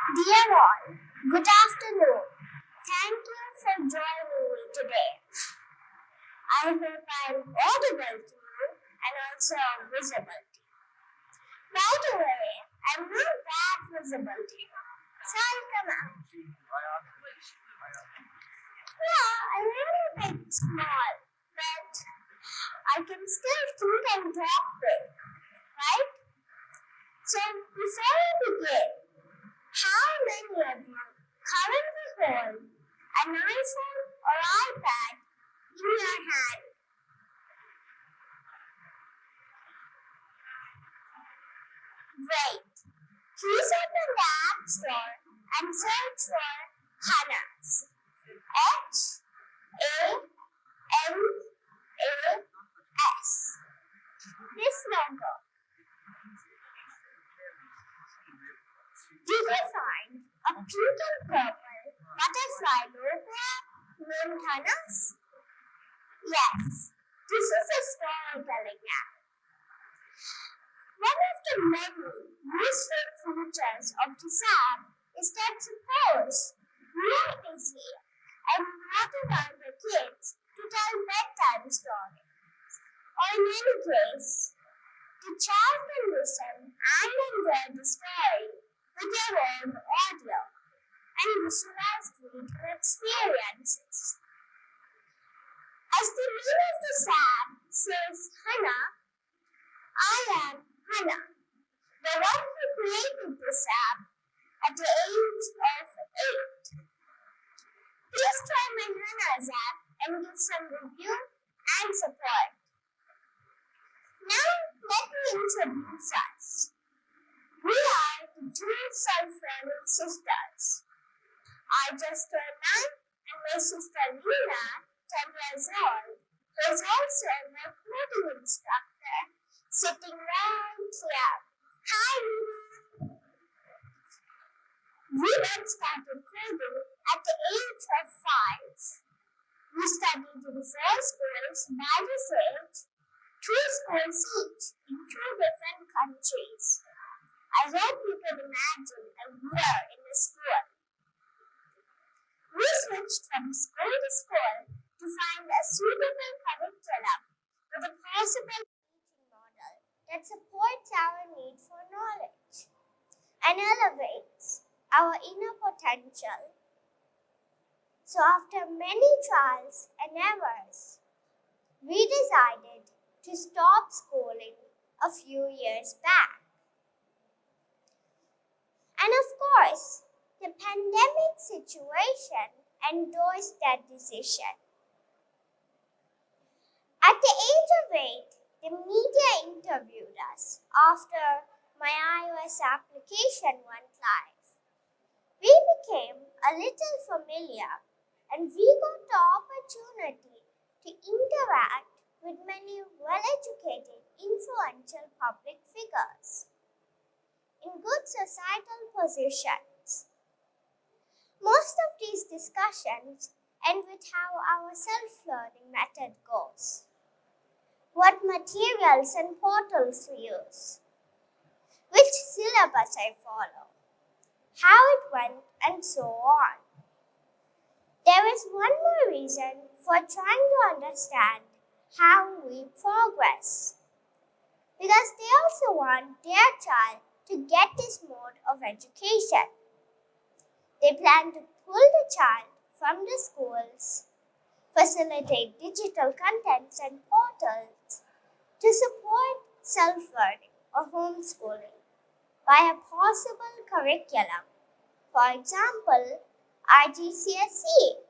Dear all, good afternoon. Thank you for joining me today. I hope I'm audible to you and also visible to you. By the way, I'm not that visible to you, so I'll come out. Yeah, I'm really a bit small, but I can still think and talk big, right? So before we begin, how many of you currently hold an iPhone or iPad in your hand? Great. Please open the App Store and search for HANA. HANAS. This logo. Did you find a pink and purple butterfly logo named HANAS? Yes, this is a storytelling app. One of the many useful features of this app is that suppose you are busy and you want other kids to tell bedtime stories, or in any case, the child can listen and enjoy the story with their own audio and visualize reading experiences. As the name of this app says HANA, I am HANA, the one who created this app at the age of 8. Please try my HANA's app and give some review and support. Now let me introduce us. We are the two self-learning sisters. I just turned 9 and my sister Lina, 10 years old, who is also my coding instructor, sitting right here. Hi Lina! We both started coding at the age of 5. We studied in 4 schools by this age, 2 schools each in 2 different countries. I hope you can imagine a year in the school. We switched from school to school to find a suitable curriculum with a possible teaching model that supports our need for knowledge and elevates our inner potential. So after many trials and errors, we decided to stop schooling a few years back. And of course, the pandemic situation endorsed that decision. At the age of 8, the media interviewed us after my iOS application went live. We became a little familiar and we got the opportunity to interact with many well-educated, influential public figures in good societal positions. Most of these discussions end with how our self-learning method goes, what materials and portals we use, which syllabus I follow, how it went, and so on. There is one more reason for trying to understand how we progress, because they also want their child to get this mode of education. They plan to pull the child from the schools, facilitate digital contents and portals to support self-learning or homeschooling by a possible curriculum. For example, GCSE,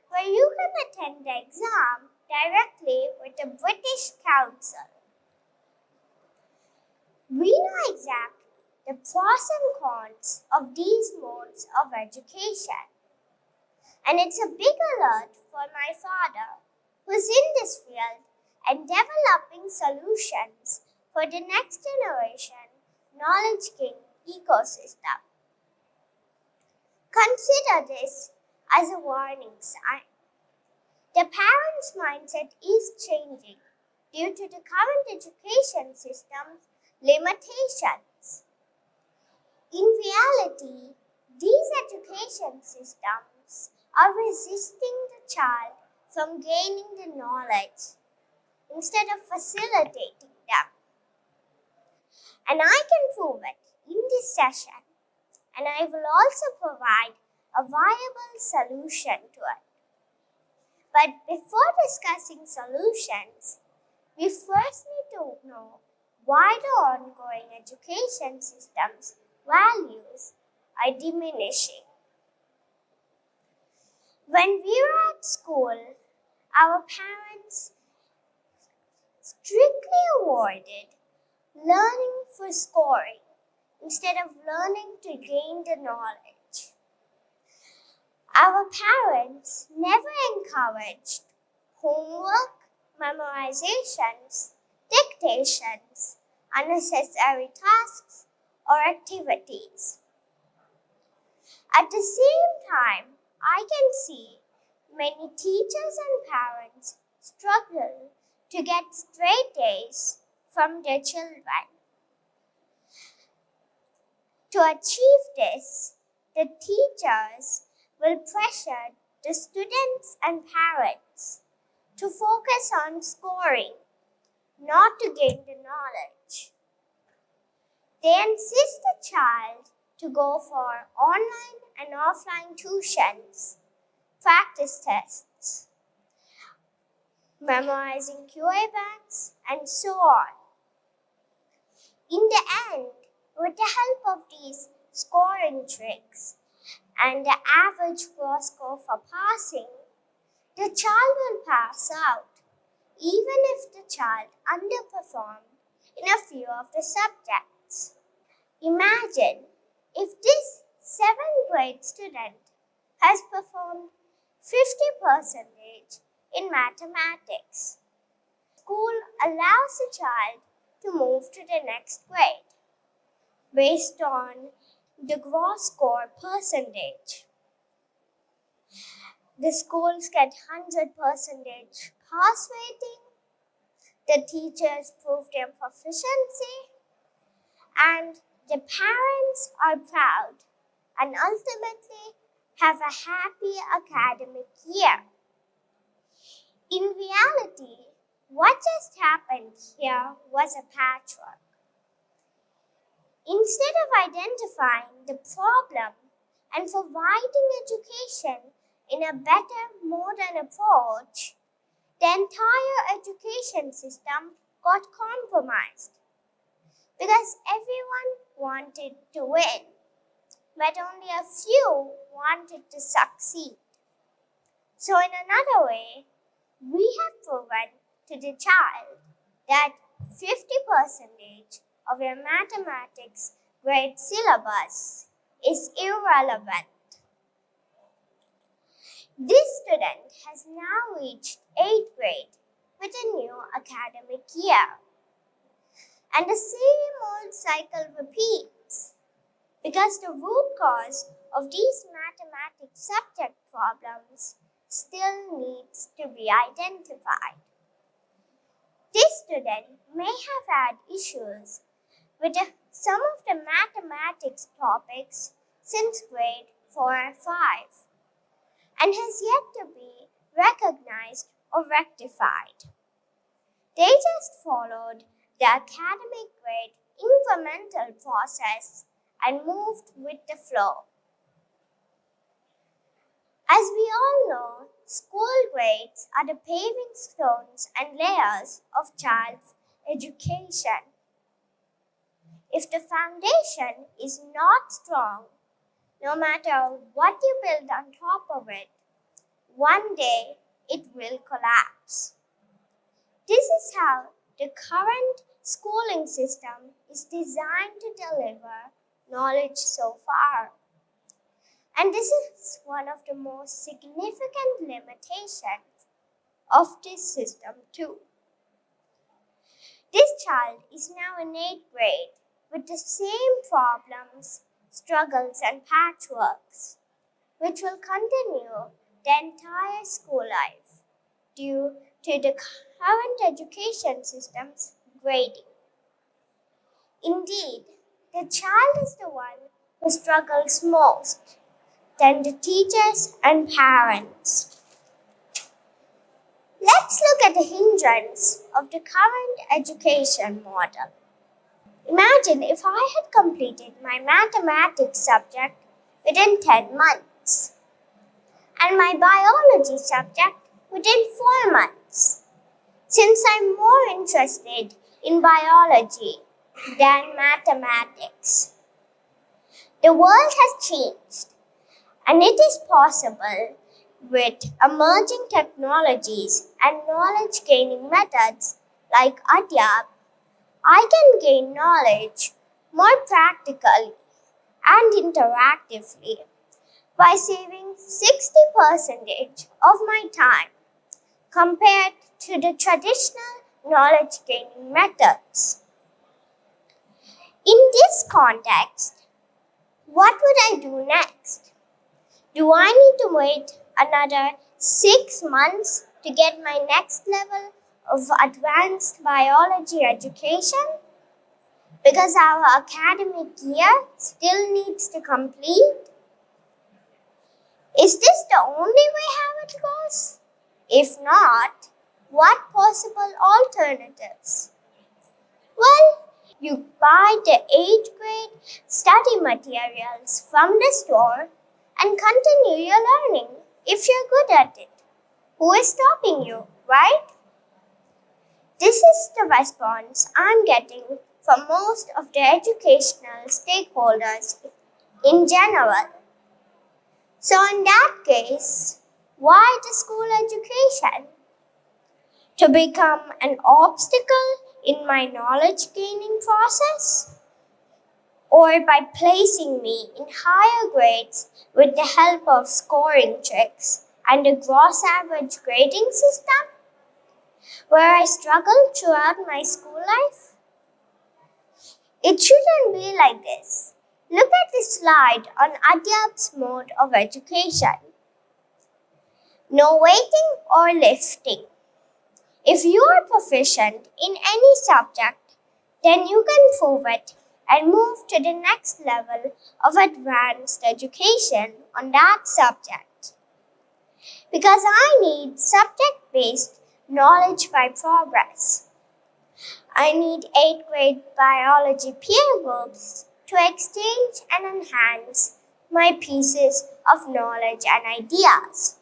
where you can attend the exam directly with the British Council. We know exactly the pros and cons of these modes of education. And it's a big alert for my father, who's in this field and developing solutions for the next generation Knowledge King ecosystem. Consider this as a warning sign. The parents' mindset is changing due to the current education system's limitations. In reality, education systems are resisting the child from gaining the knowledge instead of facilitating them. And I can prove it in this session, and I will also provide a viable solution to it. But before discussing solutions, we first need to know why the ongoing education system's values are diminishing. When we were at school, our parents strictly avoided learning for scoring instead of learning to gain the knowledge. Our parents never encouraged homework, memorizations, dictations, unnecessary tasks, or activities. At the same time, I can see many teachers and parents struggle to get straight A's from their children. To achieve this, the teachers will pressure the students and parents to focus on scoring, not to gain the knowledge. They insist the child to go for online and offline tuitions, practice tests, memorizing QA banks, and so on. In the end, with the help of these scoring tricks and the average gross score for passing, the child will pass out, even if the child underperformed in a few of the subjects. Imagine if this 7th grade student has performed 50% in mathematics. School allows the child to move to the next grade based on the gross score percentage. The schools get 100% pass rating, the teachers prove their proficiency, and the parents are proud and ultimately have a happy academic year. In reality, what just happened here was a patchwork. Instead of identifying the problem and providing education in a better modern approach, the entire education system got compromised because everyone wanted to win, but only a few wanted to succeed. So in another way, we have proven to the child that 50% of your mathematics grade syllabus is irrelevant. This student has now reached 8th grade with a new academic year. And the same old cycle repeats because the root cause of these mathematics subject problems still needs to be identified. This student may have had issues with some of the mathematics topics since grade 4 or 5 and has yet to be recognized or rectified. They just followed the academic grade incremental process and moved with the flow. As we all know, school grades are the paving stones and layers of child's education. If the foundation is not strong, no matter what you build on top of it, one day it will collapse. This is how the current schooling system is designed to deliver knowledge so far. And this is one of the most significant limitations of this system too. This child is now in 8th grade with the same problems, struggles, and patchworks, which will continue the entire school life due to the current education system's grading. Indeed, the child is the one who struggles most than the teachers and parents. Let's look at the hindrance of the current education model. Imagine if I had completed my mathematics subject within 10 months and my biology subject within 4 months. Since I'm more interested in biology than mathematics, the world has changed, and it is possible with emerging technologies and knowledge gaining methods like Adyab, I can gain knowledge more practically and interactively by saving 60% of my time compared to the traditional knowledge gaining methods. In this context, what would I do next? Do I need to wait another 6 months to get my next level of advanced biology education? Because our academic year still needs to complete? Is this the only way how it goes? If not, what possible alternatives? Well, you buy the 8th grade study materials from the store and continue your learning if you're good at it. Who is stopping you, right? This is the response I'm getting from most of the educational stakeholders in general. So in that case, why the school education? To become an obstacle in my knowledge gaining process? Or by placing me in higher grades with the help of scoring tricks and a gross average grading system, where I struggled throughout my school life? It shouldn't be like this. Look at this slide on Adyab's mode of education. No waiting or lifting. If you are proficient in any subject, then you can prove it and move to the next level of advanced education on that subject. Because I need subject-based knowledge by progress. I need 8th grade biology peer groups to exchange and enhance my pieces of knowledge and ideas.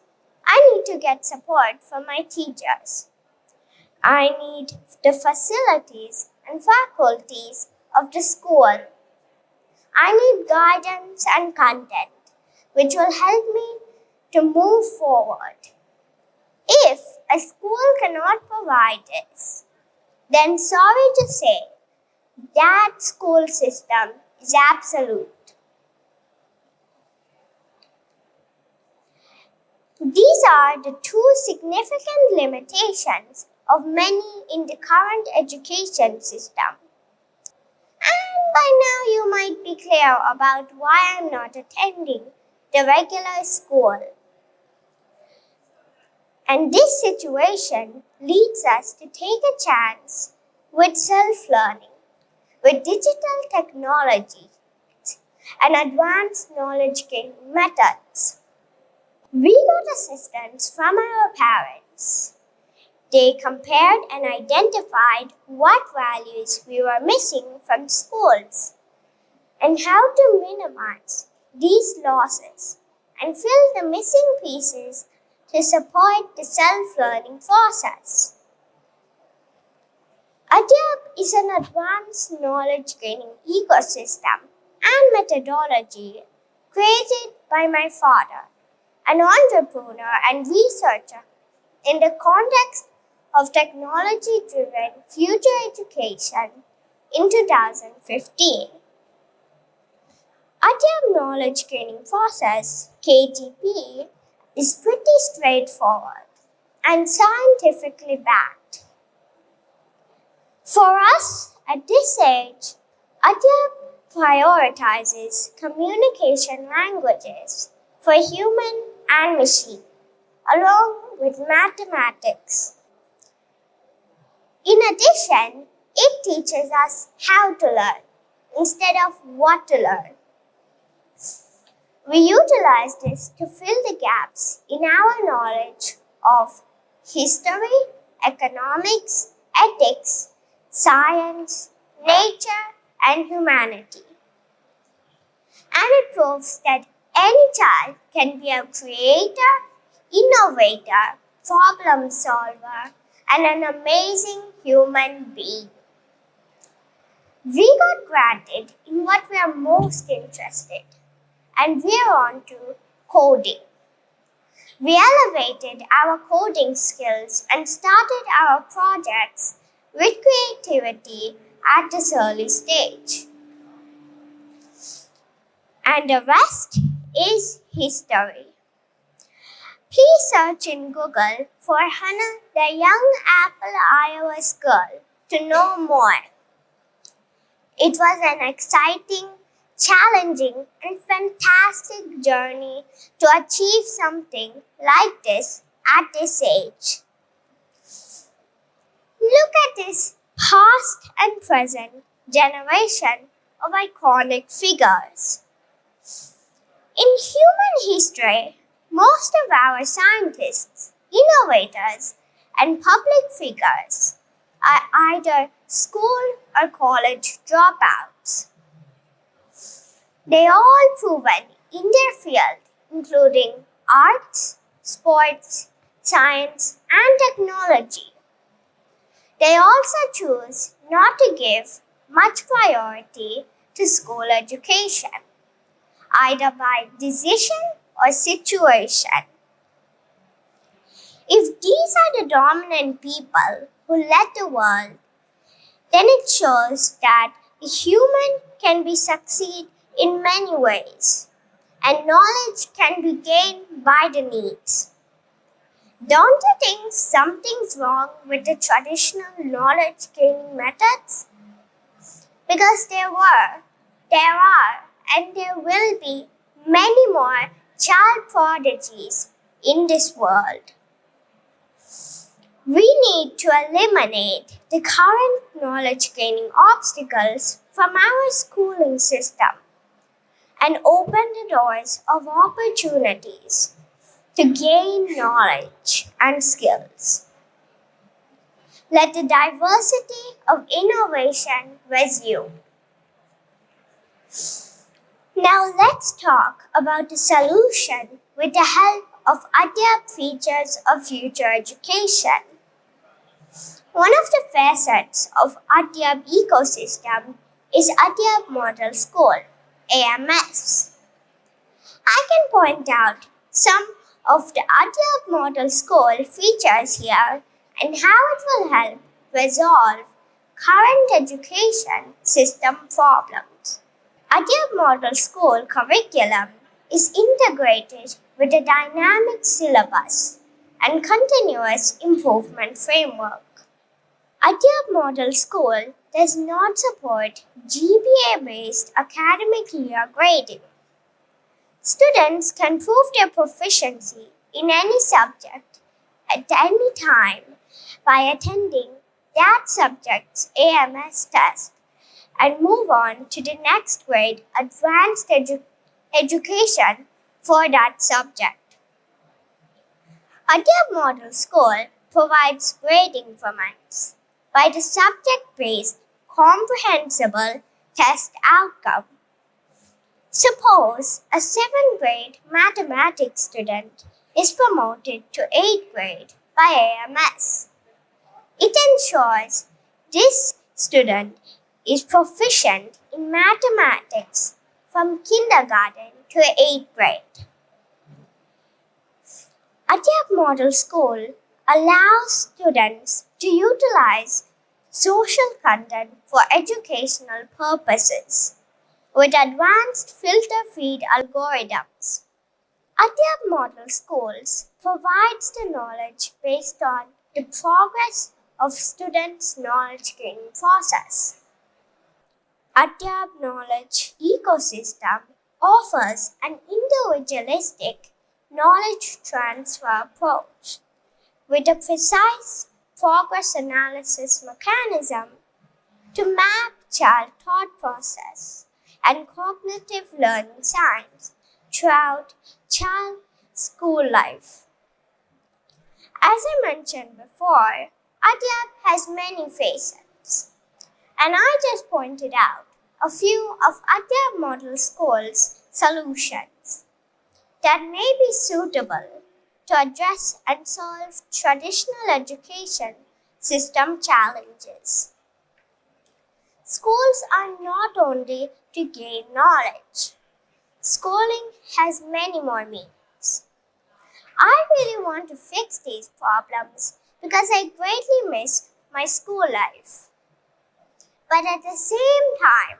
I need to get support from my teachers. I need the facilities and faculties of the school. I need guidance and content which will help me to move forward. If a school cannot provide this, then sorry to say, that school system is absolute. These are the two significant limitations of many in the current education system. And by now you might be clear about why I'm not attending the regular school. And this situation leads us to take a chance with self-learning, with digital technology and advanced knowledge gaining methods. We got assistance from our parents. They compared and identified what values we were missing from schools and how to minimize these losses and fill the missing pieces to support the self-learning process. Adyab is an advanced knowledge gaining ecosystem and methodology created by my father, an entrepreneur and researcher in the context of technology-driven future education in 2015. Adyab knowledge gaining process, KGP, is pretty straightforward and scientifically backed. For us at this age, Adyab prioritizes communication languages for human and machine, along with mathematics. In addition, it teaches us how to learn instead of what to learn. We utilize this to fill the gaps in our knowledge of history, economics, ethics, science, nature, and humanity. And it proves that any child can be a creator, innovator, problem solver, and an amazing human being. We got granted in what we are most interested, and we are on to coding. We elevated our coding skills and started our projects with creativity at this early stage. And the rest is history. Please search in Google for HANA, the young Apple iOS girl, to know more. It was an exciting, challenging, and fantastic journey to achieve something like this at this age. Look at this past and present generation of iconic figures. In human history, most of our scientists, innovators, and public figures are either school or college dropouts. They are all proven in their field, including arts, sports, science, and technology. They also choose not to give much priority to school education, either by decision or situation. If these are the dominant people who led the world, then it shows that a human can be succeed in many ways, and knowledge can be gained by the needs. Don't you think something's wrong with the traditional knowledge gaining methods? Because there are, and there will be many more child prodigies in this world. We need to eliminate the current knowledge gaining obstacles from our schooling system and open the doors of opportunities to gain knowledge and skills. Let the diversity of innovation resume. Now let's talk about the solution with the help of Adyab features of future education. One of the facets of Adyab ecosystem is Adyab Model School, AMS. I can point out some of the Adyab Model School features here and how it will help resolve current education system problems. Adyab Model School curriculum is integrated with a dynamic syllabus and continuous improvement framework. Adyab Model School does not support GPA-based academic year grading. Students can prove their proficiency in any subject at any time by attending that subject's AMS test and move on to the next grade advanced education for that subject. Adyab Model School provides grading formats by the subject-based comprehensible test outcome. Suppose a 7th grade mathematics student is promoted to 8th grade by AMS. It ensures this student is proficient in mathematics from kindergarten to 8th grade. Adyab Model School allows students to utilize social content for educational purposes with advanced filter feed algorithms. Adyab Model Schools provides the knowledge based on the progress of students' knowledge gaining process. Adyab Knowledge Ecosystem offers an individualistic knowledge transfer approach with a precise progress analysis mechanism to map child thought process and cognitive learning science throughout child school life. As I mentioned before, ADYAP has many facets, and I just pointed out a few of ADYAP Model School's solutions that may be suitable to address and solve traditional education system challenges. Schools are not only to gain knowledge. Schooling has many more meanings. I really want to fix these problems because I greatly miss my school life. But at the same time,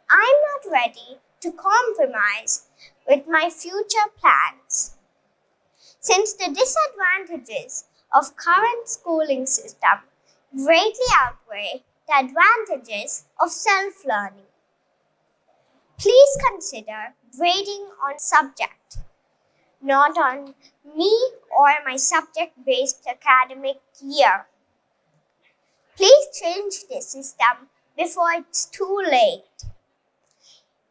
I'm not ready to compromise with my future plans. Since the disadvantages of current schooling system greatly outweigh the advantages of self-learning. Please consider grading on subject, not on me or my subject-based academic year. Please change the system before it's too late.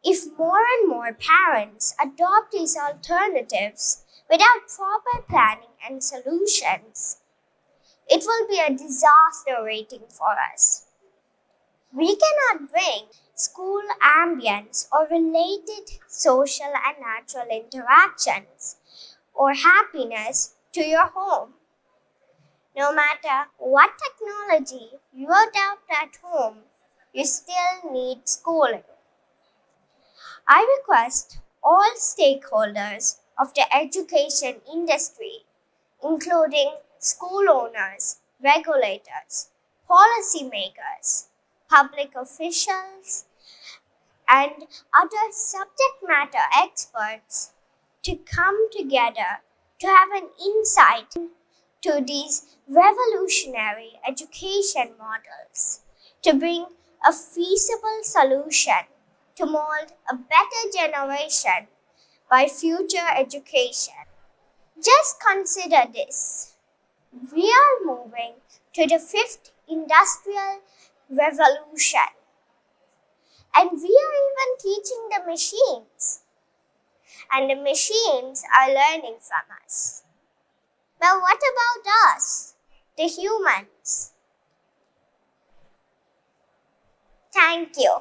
If more and more parents adopt these alternatives without proper planning and solutions, it will be a disaster waiting for us. We cannot bring school ambience or related social and natural interactions or happiness to your home. No matter what technology you adopt at home, you still need schooling. I request all stakeholders of the education industry, including school owners, regulators, policymakers, public officials, and other subject matter experts to come together to have an insight into these revolutionary education models to bring a feasible solution to mold a better generation by future education. Just consider this. We are moving to the fifth industrial revolution, and we are even teaching the machines, and the machines are learning from us. But what about us, the humans? Thank you.